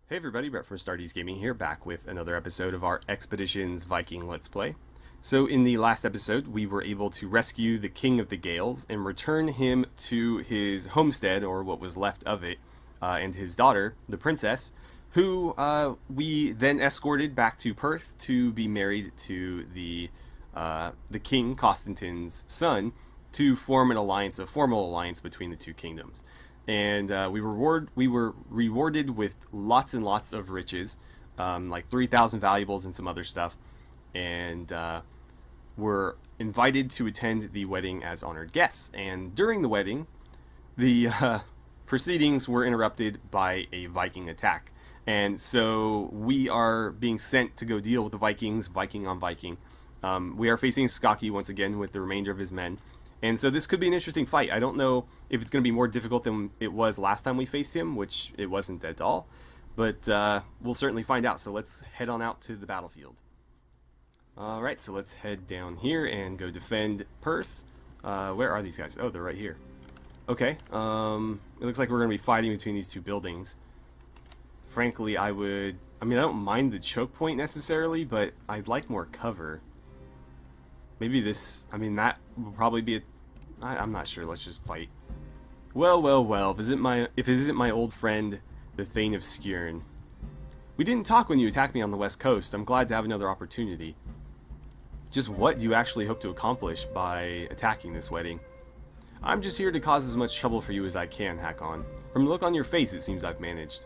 Hey everybody, Brett from AstartesGaming here, back with another episode of our Expeditions Viking Let's Play. So in the last episode, we were able to rescue the King of the Gales and return him to his homestead, or what was left of it, and his daughter, the princess, who we then escorted back to Perth to be married to the King, Constantine's son, to form an alliance, a formal alliance between the two kingdoms. And we were rewarded with lots and lots of riches, like 3,000 valuables and some other stuff, and were invited to attend the wedding as honored guests. And during the wedding, the proceedings were interrupted by a Viking attack, and so we are being sent to go deal with the Vikings, Viking on Viking. We are facing Skaki once again with the remainder of his men. And so this could be an interesting fight. I don't know if it's going to be more difficult than it was last time we faced him, which it wasn't at all. But we'll certainly find out. So let's head on out to the battlefield. Alright, so let's head down here and go defend Perth. Where are these guys? Oh, they're right here. Okay, it looks like we're going to be fighting between these two buildings. Frankly, I don't mind the choke point necessarily, but I'd like more cover. Maybe this, that will probably be I'm not sure, let's just fight. Well, if it isn't my old friend, the Thane of Skjern. We didn't talk when you attacked me on the west coast. I'm glad to have another opportunity. Just what do you actually hope to accomplish by attacking this wedding? I'm just here to cause as much trouble for you as I can, Hakon. From the look on your face, it seems I've managed.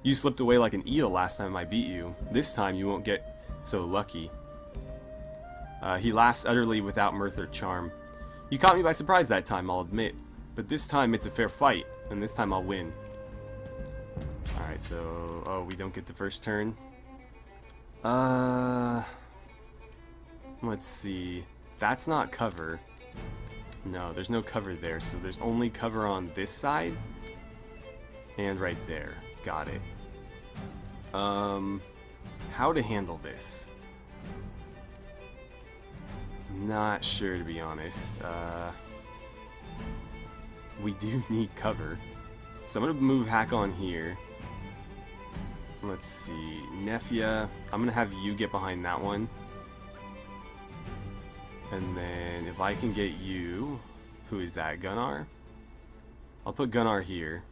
You slipped away like an eel last time I beat you. This time you won't get so lucky. He laughs utterly without mirth or charm. You caught me by surprise that time, I'll admit. But this time it's a fair fight, and this time I'll win. Alright, so... Oh, we don't get the first turn. Let's see. That's not cover. No, there's no cover there, so there's only cover on this side. And right there. Got it. How to handle this? Not sure, to be honest. We do need cover. So I'm going to move Hakon here. Let's see. Nefia. I'm going to have you get behind that one. And then if I can get you... Who is that? Gunnar? I'll put Gunnar here.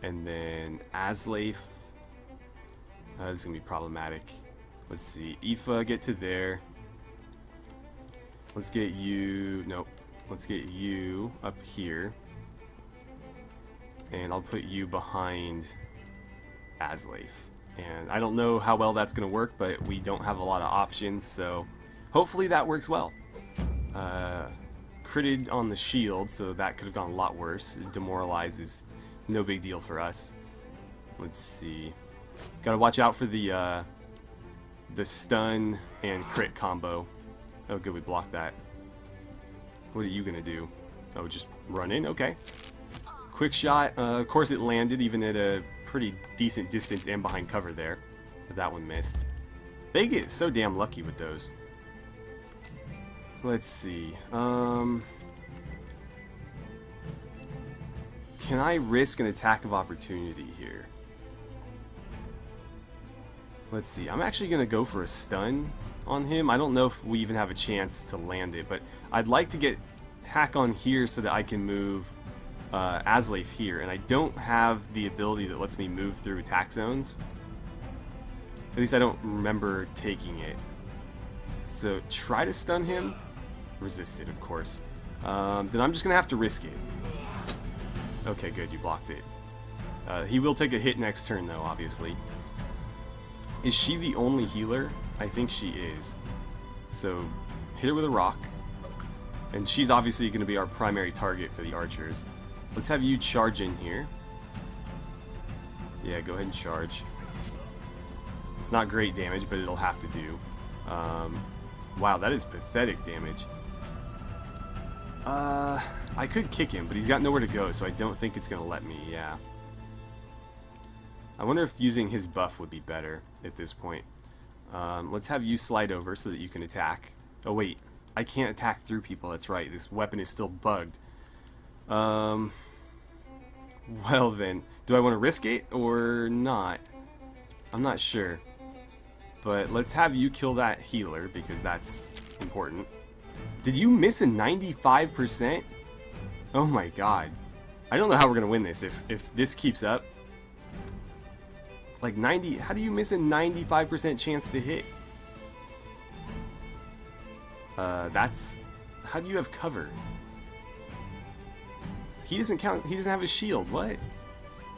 And then Asleif. This is going to be problematic. Let's see, Aoife, get to there. Let's get you, nope. Let's get you up here. And I'll put you behind Asleif. And I don't know how well that's going to work, but we don't have a lot of options, so hopefully that works well. Critted on the shield, so that could have gone a lot worse. Demoralize is no big deal for us. Let's see. Gotta watch out for the stun and crit combo. Oh good, we blocked that. What are you gonna do? Oh, just run in? Okay. Quick shot. Of course it landed even at a pretty decent distance and behind cover there. But that one missed. They get so damn lucky with those. Let's see. Can I risk an attack of opportunity here? Let's see, I'm actually going to go for a stun on him. I don't know if we even have a chance to land it, but I'd like to get Hakon here so that I can move Asleif here. And I don't have the ability that lets me move through attack zones. At least I don't remember taking it. So try to stun him. Resisted, of course. Then I'm just going to have to risk it. Okay, good, you blocked it. He will take a hit next turn, though, obviously. Is she the only healer? I think she is. So, hit her with a rock. And she's obviously going to be our primary target for the archers. Let's have you charge in here. Yeah, go ahead and charge. It's not great damage, but it'll have to do. Wow, that is pathetic damage. I could kick him, but he's got nowhere to go, so I don't think it's going to let me, yeah. I wonder if using his buff would be better at this point. Let's have you slide over so that you can attack. Oh wait, I can't attack through people, that's right. This weapon is still bugged. Well then, do I want to risk it or not? I'm not sure. But let's have you kill that healer because that's important. Did you miss a 95%? Oh my god. I don't know how we're going to win this if this keeps up. Like 90, how do you miss a 95% chance to hit? That's, how do you have cover? He doesn't count, he doesn't have a shield, what?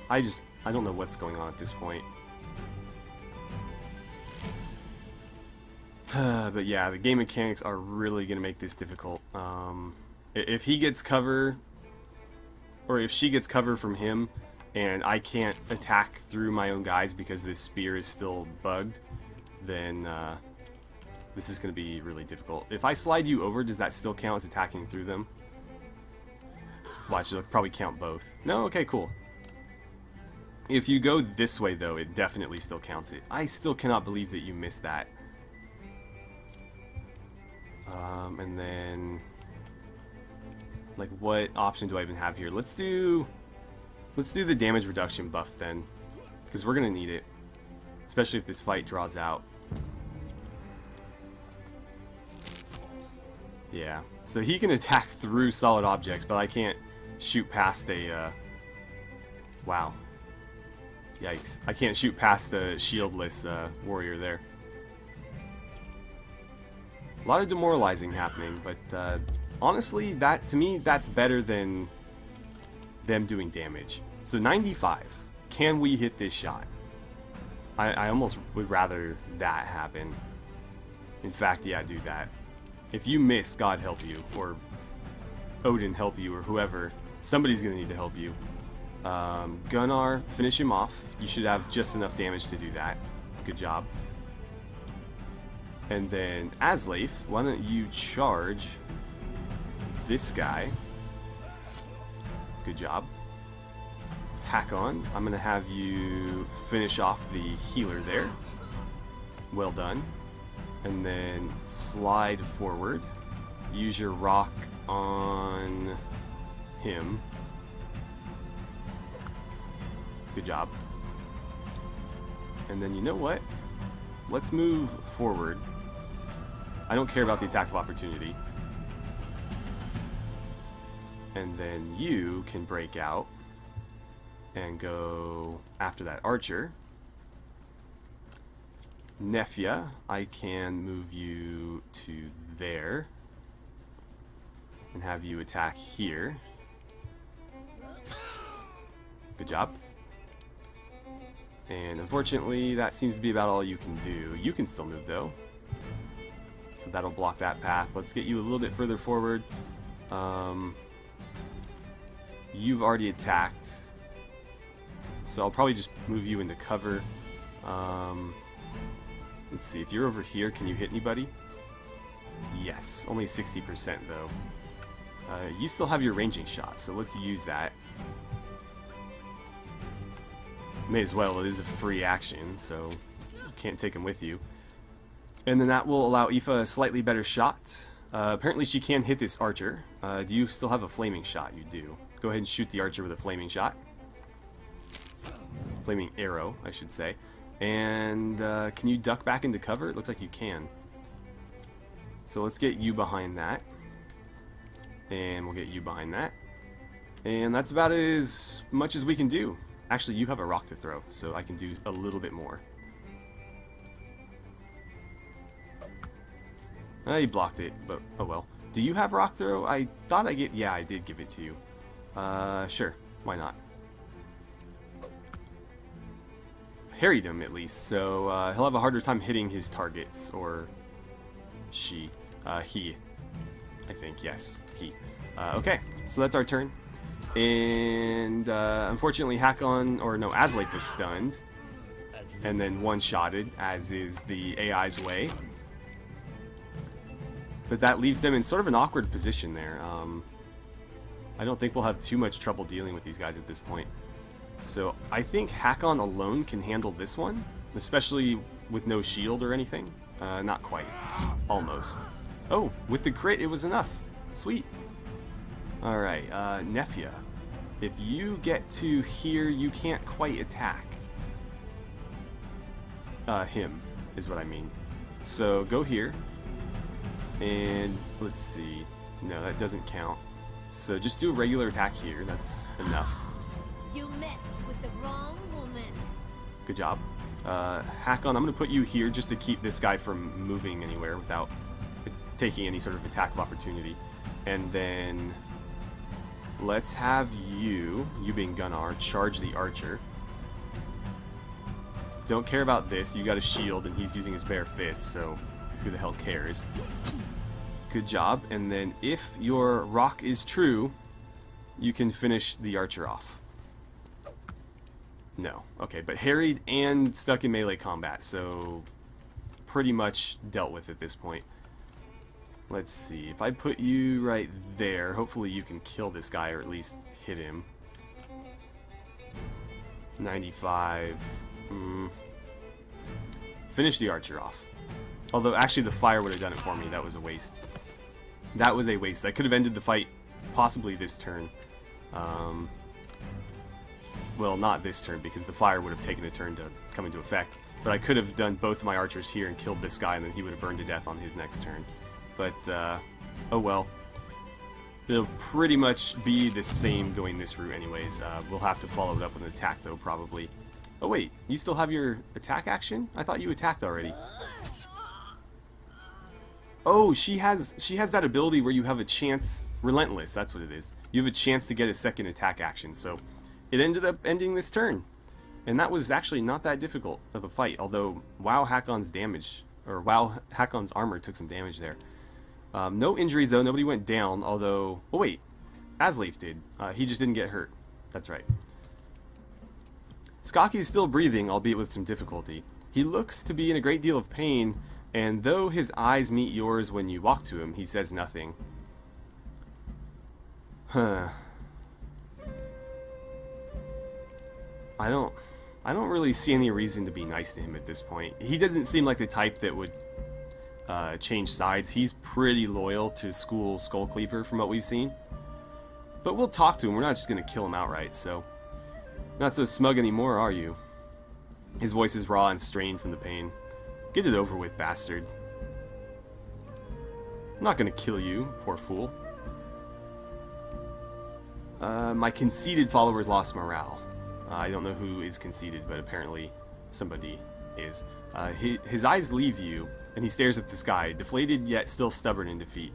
I don't know what's going on at this point. But yeah, the game mechanics are really going to make this difficult. If he gets cover, or if she gets cover from him, and I can't attack through my own guys because this spear is still bugged, then this is going to be really difficult. If I slide you over, does that still count as attacking through them? Watch, it'll probably count both. No? Okay, cool. If you go this way, though, it definitely still counts it. I still cannot believe that you missed that. And then, like, what option do I even have here? Let's do the damage reduction buff then, because we're gonna need it, especially if this fight draws out. Yeah, so he can attack through solid objects, but I can't shoot past a, wow. Yikes. I can't shoot past a shieldless warrior there. A lot of demoralizing happening, but honestly, to me, that's better than them doing damage. So 95. Can we hit this shot? I almost would rather that happen. In fact, yeah, do that. If you miss, God help you, or Odin help you, or whoever. Somebody's going to need to help you. Gunnar, finish him off. You should have just enough damage to do that. Good job. And then, Asleif, why don't you charge this guy? Good job. Hakon, I'm going to have you finish off the healer there. Well done. And then slide forward. Use your rock on him. Good job. And then you know what? Let's move forward. I don't care about the attack of opportunity. And then you can break out and go after that archer. Nefia, I can move you to there and have you attack here. Good job. And unfortunately, that seems to be about all you can do. You can still move though, so that'll block that path. Let's get you a little bit further forward. You've already attacked, so I'll probably just move you into cover. Let's see, if you're over here, can you hit anybody? Yes, only 60% though. You still have your ranging shot, so let's use that. May as well, it is a free action, so you can't take him with you. And then that will allow Aoife a slightly better shot. Apparently she can hit this archer. Do you still have a flaming shot? You do. Go ahead and shoot the archer with a flaming shot. Flaming arrow, I should say. And can you duck back into cover? It looks like you can. So let's get you behind that. And we'll get you behind that. And that's about as much as we can do. Actually, you have a rock to throw, so I can do a little bit more. You blocked it, but oh well. Do you have rock throw? I thought I gave... Yeah, I did give it to you. Sure. Why not? Harried him, at least, so he'll have a harder time hitting his targets, or she. He. I think, yes. He. Okay, so that's our turn. And unfortunately, Asleif was stunned, and then one-shotted, as is the AI's way. But that leaves them in sort of an awkward position there. I don't think we'll have too much trouble dealing with these guys at this point. So I think Hakon alone can handle this one, especially with no shield or anything. Not quite. Almost. Oh, with the crit, it was enough. Sweet. Alright, Nefia. If you get to here, you can't quite attack him, is what I mean. So go here, and let's see. No, that doesn't count. So just do a regular attack here. That's enough. You messed with the wrong woman. Good job. Hakon, I'm going to put you here just to keep this guy from moving anywhere without taking any sort of attack of opportunity. And then let's have you being Gunnar, charge the archer. Don't care about this. You got a shield and he's using his bare fist, so who the hell cares? Good job. And then if your rock is true, you can finish the archer off. No. Okay, but harried and stuck in melee combat, so pretty much dealt with at this point. Let's see. If I put you right there, hopefully you can kill this guy or at least hit him. 95. Finish the archer off. Although, actually, the fire would have done it for me. That was a waste. That was a waste. I could have ended the fight possibly this turn. Well, not this turn, because the fire would have taken a turn to come into effect. But I could have done both of my archers here and killed this guy, and then he would have burned to death on his next turn. But, oh well. It'll pretty much be the same going this route anyways. We'll have to follow it up with an attack, though, probably. Oh, wait. You still have your attack action? I thought you attacked already. Oh, she has that ability where you have a chance... Relentless, that's what it is. You have a chance to get a second attack action, so... It ended up ending this turn. And that was actually not that difficult of a fight, although wow Hakon's damage, or wow Hakon's armor took some damage there. No injuries though, nobody went down, although... Oh wait, Asleif did. He just didn't get hurt. That's right. Skaki is still breathing, albeit with some difficulty. He looks to be in a great deal of pain, and though his eyes meet yours when you walk to him, he says nothing. Huh. I don't really see any reason to be nice to him at this point. He doesn't seem like the type that would change sides. He's pretty loyal to School Skullcleaver from what we've seen. But we'll talk to him. We're not just going to kill him outright, so... Not so smug anymore, are you? His voice is raw and strained from the pain. Get it over with, bastard. I'm not going to kill you, poor fool. My conceited followers lost morale. I don't know who is conceited, but apparently somebody is. His eyes leave you, and he stares at the sky, deflated yet still stubborn in defeat.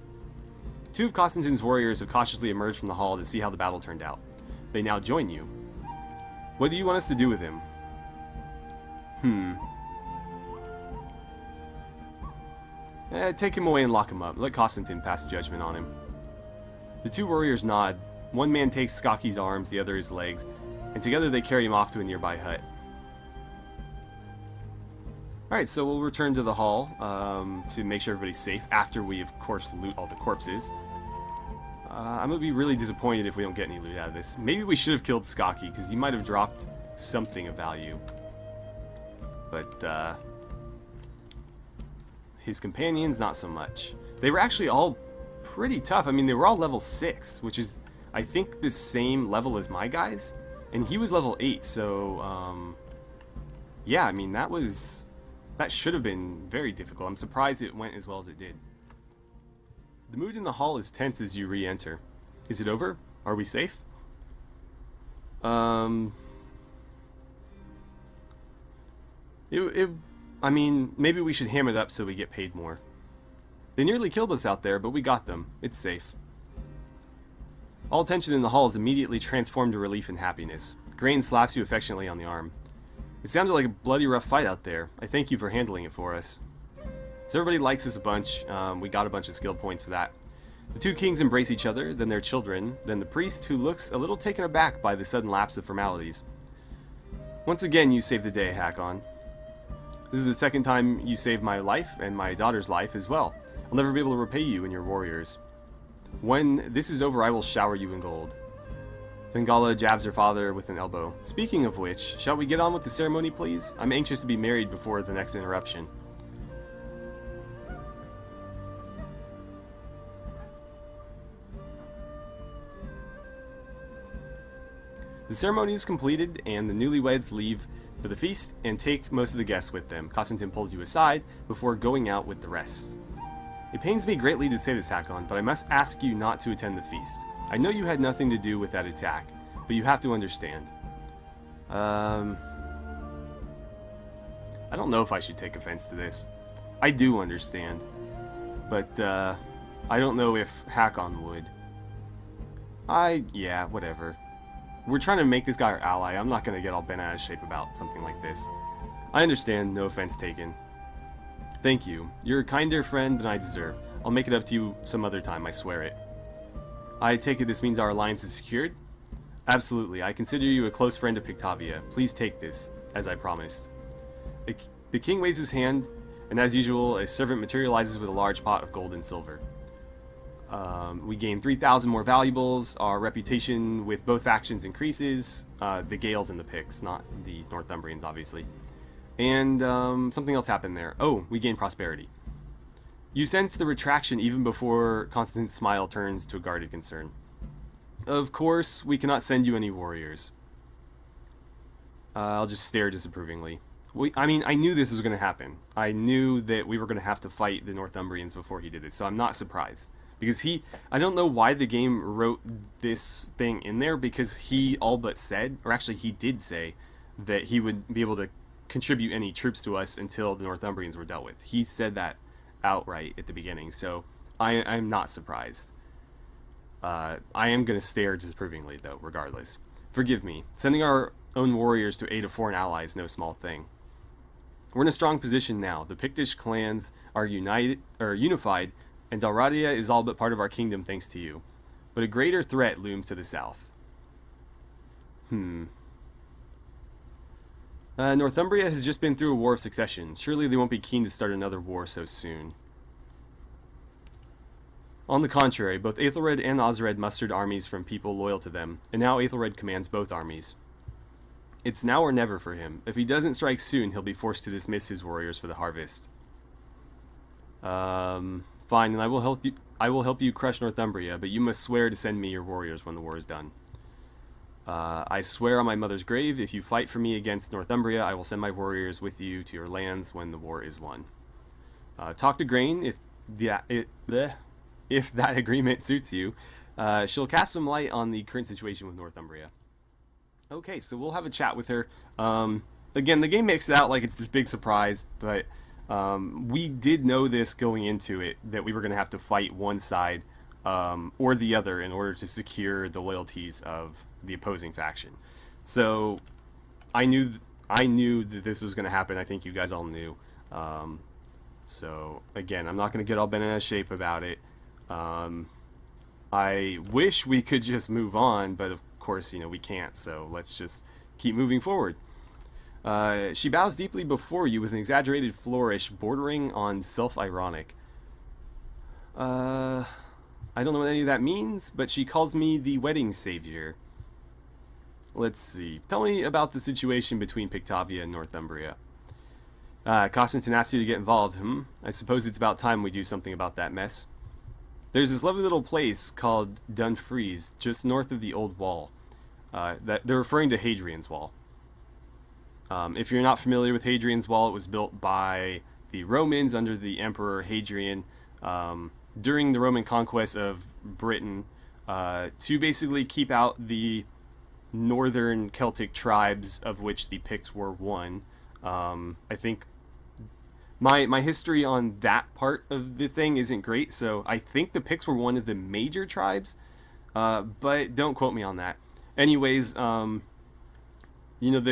Two of Constantine's warriors have cautiously emerged from the hall to see how the battle turned out. They now join you. What do you want us to do with him? Take him away and lock him up. Let Constantine pass judgment on him. The two warriors nod. One man takes Skaki's arms, the other his legs, and together they carry him off to a nearby hut. Alright, so we'll return to the hall to make sure everybody's safe after we, of course, loot all the corpses. I'm going to be really disappointed if we don't get any loot out of this. Maybe we should have killed Skaki, because he might have dropped something of value. But, his companions, not so much. They were actually all pretty tough. I mean, they were all level 6, which is, I think, the same level as my guys. And he was level 8, so, yeah, I mean, that should have been very difficult. I'm surprised it went as well as it did. The mood in the hall is tense as you re-enter. Is it over? Are we safe? I mean, maybe we should ham it up so we get paid more. They nearly killed us out there, but we got them. It's safe. All tension in the hall is immediately transformed to relief and happiness. Grain slaps you affectionately on the arm. It sounded like a bloody rough fight out there. I thank you for handling it for us. So everybody likes us a bunch. We got a bunch of skill points for that. The two kings embrace each other, then their children, then the priest, who looks a little taken aback by the sudden lapse of formalities. Once again, you save the day, Hakon. This is the second time you saved my life and my daughter's life as well. I'll never be able to repay you and your warriors. When this is over, I will shower you in gold. Vengala jabs her father with an elbow. Speaking of which, shall we get on with the ceremony, please? I'm anxious to be married before the next interruption. The ceremony is completed, and the newlyweds leave for the feast and take most of the guests with them. Constantine pulls you aside before going out with the rest. It pains me greatly to say this, Hakon, but I must ask you not to attend the feast. I know you had nothing to do with that attack, but you have to understand. I don't know if I should take offense to this. I do understand, but I don't know if Hakon would. Yeah, whatever. We're trying to make this guy our ally. I'm not going to get all bent out of shape about something like this. I understand, no offense taken. Thank you. You're a kinder friend than I deserve. I'll make it up to you some other time, I swear it. I take it this means our alliance is secured? Absolutely. I consider you a close friend of Pictavia. Please take this, as I promised. The king waves his hand, and as usual, a servant materializes with a large pot of gold and silver. We gain 3,000 more valuables. Our reputation with both factions increases. The Gales and the Picts, not the Northumbrians, obviously. And something else happened there. Oh, we gain prosperity. You sense the retraction even before Constantine's smile turns to a guarded concern. Of course, we cannot send you any warriors. I'll just stare disapprovingly. I mean, I knew this was going to happen. I knew that we were going to have to fight the Northumbrians before he did this, so I'm not surprised. Because I don't know why the game wrote this thing in there, because he all but said, or actually he did say, that he would be able to contribute any troops to us until the Northumbrians were dealt with. He said that outright at the beginning, so I'm not surprised. I am going to stare disapprovingly, though, regardless. Forgive me. Sending our own warriors to aid a foreign ally is no small thing. We're in a strong position now. The Pictish clans are unified, and Dalradia is all but part of our kingdom thanks to you. But a greater threat looms to the south. Northumbria has just been through a war of succession. Surely they won't be keen to start another war so soon. On the contrary, both Aethelred and Osred mustered armies from people loyal to them, and now Aethelred commands both armies. It's now or never for him. If he doesn't strike soon, he'll be forced to dismiss his warriors for the harvest. Fine, and I will help you crush Northumbria, but you must swear to send me your warriors when the war is done. I swear on my mother's grave, if you fight for me against Northumbria, I will send my warriors with you to your lands when the war is won. Talk to Grain if that agreement suits you. She'll cast some light on the current situation with Northumbria. Okay, so we'll have a chat with her. Again, the game makes it out like it's this big surprise, but we did know this going into it, that we were going to have to fight one side or the other in order to secure the loyalties of the opposing faction. So I knew that this was going to happen. I think you guys all knew. So again, I'm not going to get all bent out of shape about it. I wish we could just move on, but of course, we can't. So let's just keep moving forward. She bows deeply before you with an exaggerated flourish bordering on self-ironic. I don't know what any of that means, but she calls me the wedding savior. Let's see. Tell me about the situation between Pictavia and Northumbria. Constantine asked you to get involved. I suppose it's about time we do something about that mess. There's this lovely little place called Dunfries, just north of the old wall. That they're referring to Hadrian's Wall. If you're not familiar with Hadrian's Wall, it was built by the Romans under the Emperor Hadrian during the Roman conquest of Britain to basically keep out the northern Celtic tribes, of which the Picts were one. I think my history on that part of the thing isn't great, so I think the Picts were one of the major tribes, but don't quote me on that. Anyways, the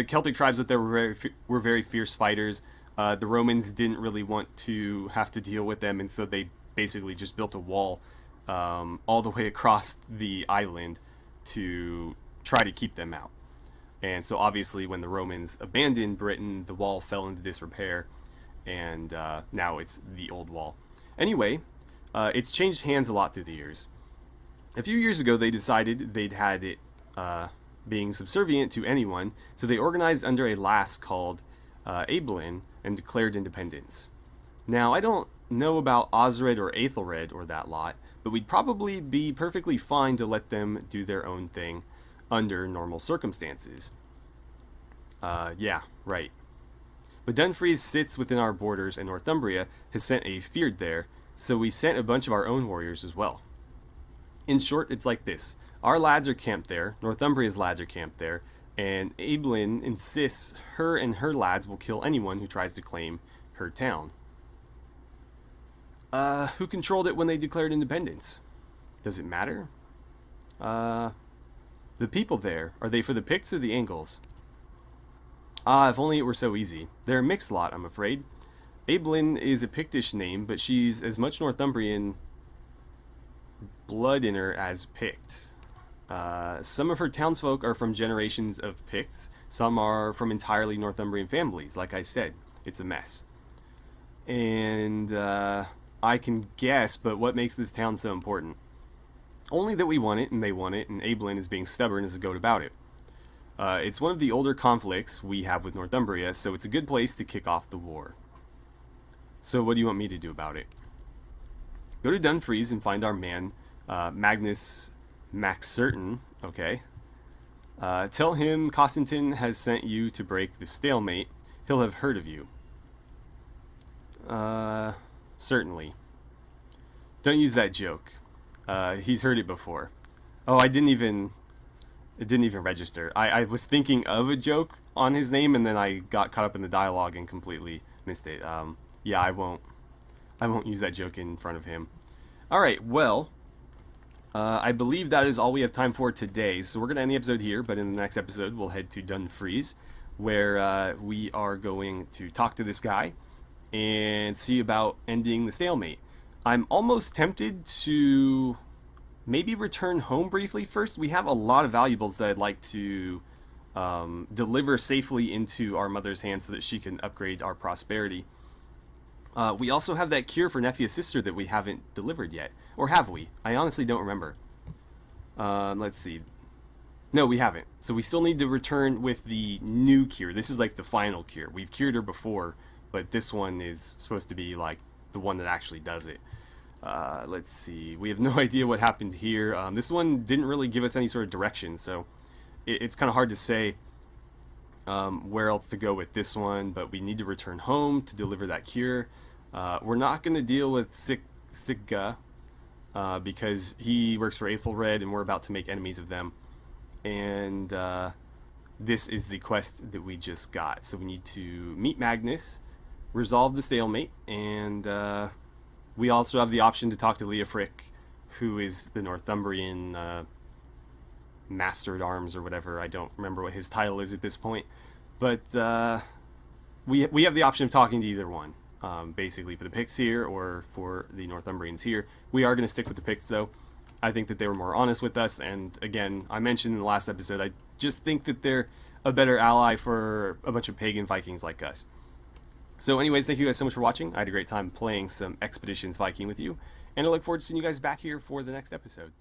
Celtic tribes out there were very fierce fighters. The Romans didn't really want to have to deal with them, and so they basically just built a wall all the way across the island to try to keep them out. And so obviously when the Romans abandoned Britain, the wall fell into disrepair, and now it's the old wall. Anyway, it's changed hands a lot through the years. A few years ago, they decided they'd had it being subservient to anyone, so they organized under a lass called Aebelin and declared independence. Now, I don't know about Osred or Aethelred or that lot, but we'd probably be perfectly fine to let them do their own thing. under normal circumstances. Yeah, right. But Dunfreeze sits within our borders, and Northumbria has sent a feared there, so we sent a bunch of our own warriors as well. In short, it's like this. Our lads are camped there, Northumbria's lads are camped there, and Aeblin insists her and her lads will kill anyone who tries to claim her town. Who controlled it when they declared independence? Does it matter? The people there, are they for the Picts or the Angles? If only it were so easy. They're a mixed lot, I'm afraid. Aeblin is a Pictish name, but she's as much Northumbrian blood in her as Pict. Some of her townsfolk are from generations of Picts. Some are from entirely Northumbrian families. Like I said, it's a mess. And I can guess, but what makes this town so important? Only that we want it, and they want it, and Aeblin is being stubborn as a goat about it. It's one of the older conflicts we have with Northumbria, so it's a good place to kick off the war. So what do you want me to do about it? Go to Dunfreeze and find our man, Magnus Maccertain, okay? Tell him Costington has sent you to break the stalemate. He'll have heard of you. Certainly. Don't use that joke. He's heard it before. Oh, it didn't even register. I was thinking of a joke on his name, and then I got caught up in the dialogue and completely missed it. Yeah, I won't use that joke in front of him. Alright, well, I believe that is all we have time for today, so we're going to end the episode here, but in the next episode we'll head to Dunfreeze, where we are going to talk to this guy and see about ending the stalemate. I'm almost tempted to maybe return home briefly first. We have a lot of valuables that I'd like to deliver safely into our mother's hands so that she can upgrade our prosperity. We also have that cure for Nephia's sister that we haven't delivered yet. Or have we? I honestly don't remember. Let's see. No, we haven't. So we still need to return with the new cure. This is like the final cure. We've cured her before, but this one is supposed to be like the one that actually does it. Let's see. We have no idea what happened here. This one didn't really give us any sort of direction, so it's kind of hard to say where else to go with this one, but we need to return home to deliver that cure. We're not going to deal with Sigga because he works for Aethelred, and we're about to make enemies of them. And this is the quest that we just got. So we need to meet Magnus, resolve the stalemate, and we also have the option to talk to Leofric, who is the Northumbrian Master at Arms or whatever. I don't remember what his title is at this point. But we have the option of talking to either one, basically for the Picts here or for the Northumbrians here. We are going to stick with the Picts, though. I think that they were more honest with us, and again, I mentioned in the last episode, I just think that they're a better ally for a bunch of pagan Vikings like us. So anyways, thank you guys so much for watching. I had a great time playing some Expeditions Viking with you, and I look forward to seeing you guys back here for the next episode.